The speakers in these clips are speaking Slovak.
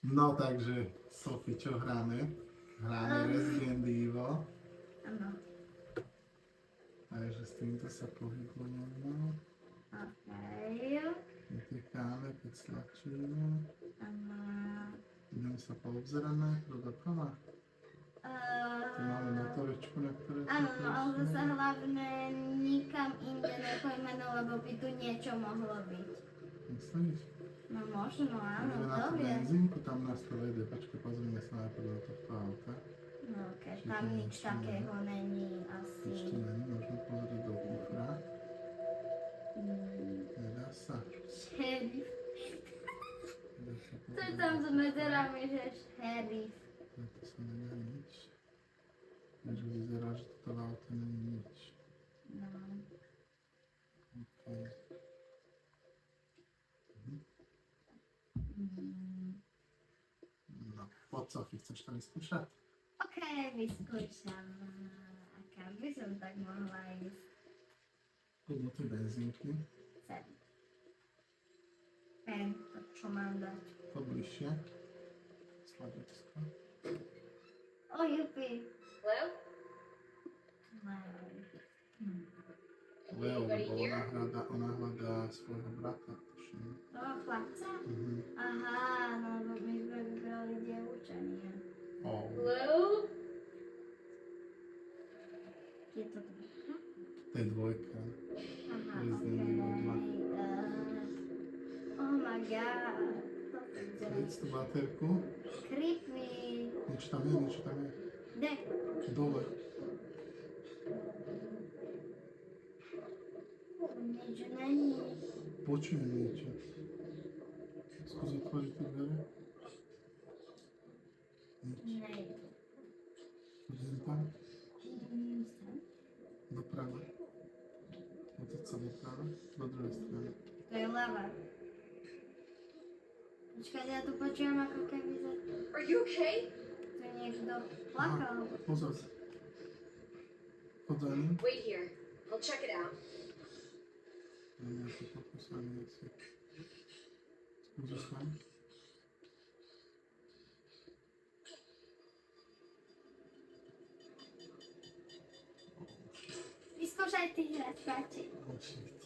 No takže, Sophie, čo hráme? Hráme Resident Evil. Áno. Takže s týmto sa pohybujeme. Okej. Vytýkáme, keď stlačíme. Áno. Ideme sa poobzeráme dokola. Tu máme motoričku, na ktoré Áno, no ale sa hlavne nikam inde nepojmeno, lebo by tu niečo mohlo byť. Myslíš? No možno, áno, Ideme na to tú vie. benzínku, tam nás to vede. Počkaj, pozrieme sa najprv do tohto auta. No okej, Či tam to nič ešte takého není asi. Ešte není, môžeme pozrieť do kufra. Mm, Nedá sa. Šerif. Nedá sa To je pozrieť. tam s medzerami, že šerif. To sa nedá nič. Takže vyzerá, že toto v aute není nič. No. Okay. Mm. No, poď Sophie, chceš to vyskúšať? Okej, vyskúšam. A kam by som tak mohla ísť? Poď do tej benzínky. Sem. To čo mám dať? Poď bližšie. Sladičko. O, jupi. Hello? Leo, lebo ona hľadá svojho brata, tuším. Toho chlapca? Mhm. Aha, no lebo my sme vybrali dievča, nie? Oh. Hello? Je to tu? To je dvojka. Aha, Resident Evil 2. Oh my god. Toto je Vidíš tú baterku? creepy. Niečo tam je, niečo tam je. Kde? Dole. Nič není. Počujem niečo. Skús otvoriť tie dvere. Nič. Nej. Idem tam. Sem. Doprava. Otoč sa doprava. Do druhej strany. To je ľava. Počkajte, ja tu počujem ako keby Are you okay? tu niekto plakal. Pozor. Poď za ním. Wait here. I'll check it out. Mám nejaké pokusanie asi. Skús sa. Vyskúšaj ty hrať, páči. Oh shit.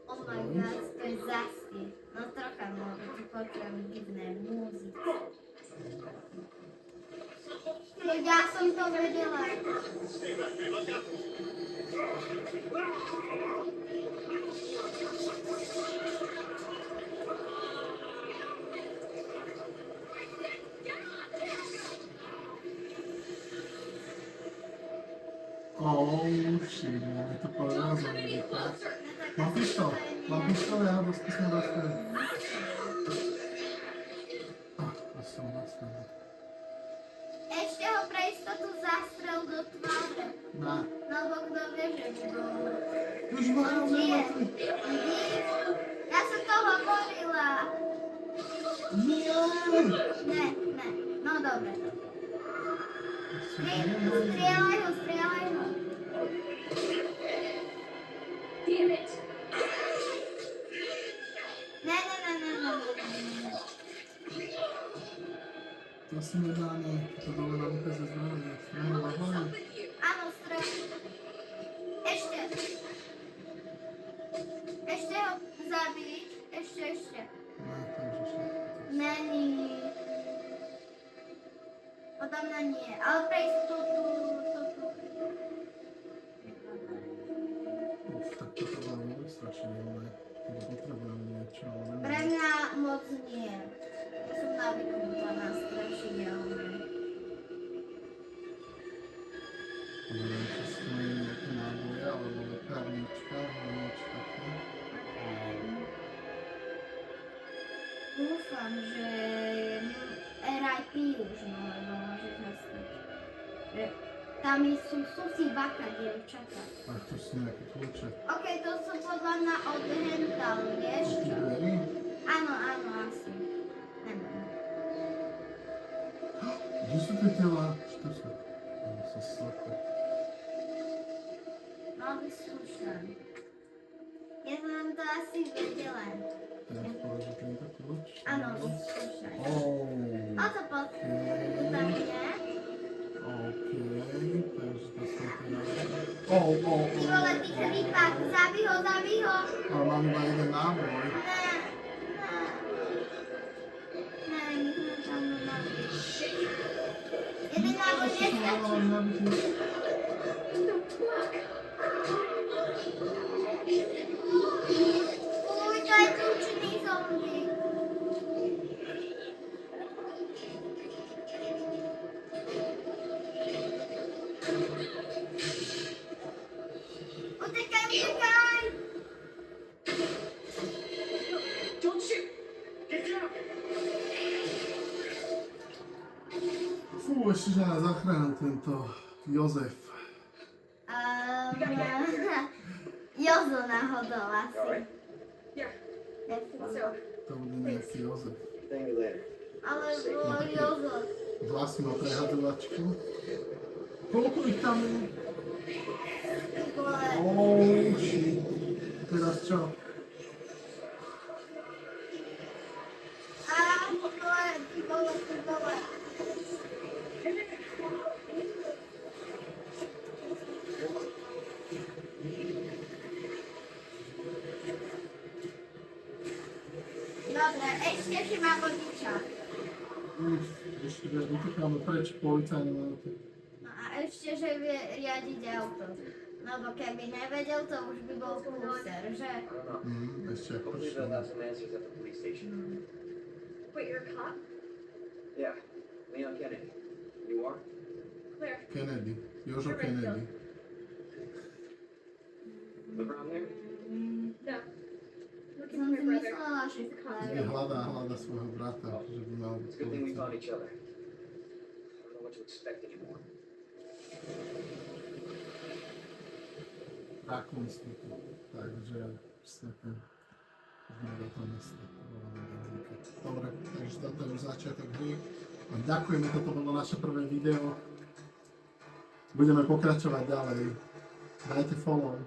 Oh my god, to je zasti. No trocha, no, tu počujem divné muziky. Ja som to vedela. Oh shit, máme to povedal za mňa. Mám pištol, ja ho skúsme zastaviť. To som zastavil. Ešte ho pre istotu zastrel do tváre. Dá. No bo kto vie, že by bol. Už ma Nie. rozumiem. Vidíš? Ja som to hovorila. Nie! Ne. No dobre. Strieľaj ho. Damn it! Ne. To si nedáme, to dole na muke ze zdravie. Strana na hlavu. With you. Áno, strel. Ešte. Ešte ho zabiť. Ešte. No, takže všetko. Není. Podľa mňa nie. Ale pre istotu toto. Tak toto bolo veľmi strašne, ale potrebujem niečo, ale Pre neviem. mňa moc nie. Ja som navyknutá na strašidelné. Neviem, či sú tu nejaké náboje, alebo lekárnička, alebo niečo také. Dúfam, že RIP už, no, lebo môže zastať. Tam sú susy baka, dievčatá. A tu sú nejaké kľúče. OK, to sú podľa mňa od Hental, vieš Od tých čo? dverí? Áno, asi. Neviem. Kde sú tie tela? Čo to sú? No, sa slako. No, vyskúšam. Ja som to asi vedela. Teraz položiť tento kľúč. Áno, vyskúšaj. Oh. O to pod... Tu tam je. OK, takže to sme teda... Ty vole, ty chlípak, zabij ho. Ale mám iba jeden náboj. Ne, my sme tam nemali. Jeden náboj nestačí. Fuj, to je tučný zombie. Utekaj! Don't shoot! Get down! Fú, ešte že nás zachránil tento Jozef. Jozo náhodou asi. Alright. Yeah, so, To bude nejaký Jozef. Thank you later. Ale bolo Jozo. Vlastnú prehadovačku. Koľko ich tam je? Ty vole. Oh, shit. Teraz čo? Ty vole. Dobre, ešte si má vodiča. Ešte utekáme preč policajnom auto. No a ešte, že vie riadiť auto. Lebo keby nevedel, to už by bol prúser, že? I don't know. Ešte ako Hopefully pršlo. they'll have some answers at the police station. wait, you're a cop? Yeah, Leon Kennedy. You are? Claire, Kennedy. Jožo Kennedy. Live around here? no. Looking Som for si my brother. myslela, že He's a cop. Je hľadá svojho brata, že by mal byť It's a good thing we found policajt. each other. I don't know what to expect anymore. Rakúnsky. Takže presne ideme do toho mesta. To bolo na benzínke. Dobre, takže toto je už začiatok hry. A ďakujeme, toto bolo naše prvé video. Budeme pokračovať ďalej. Dajte follow.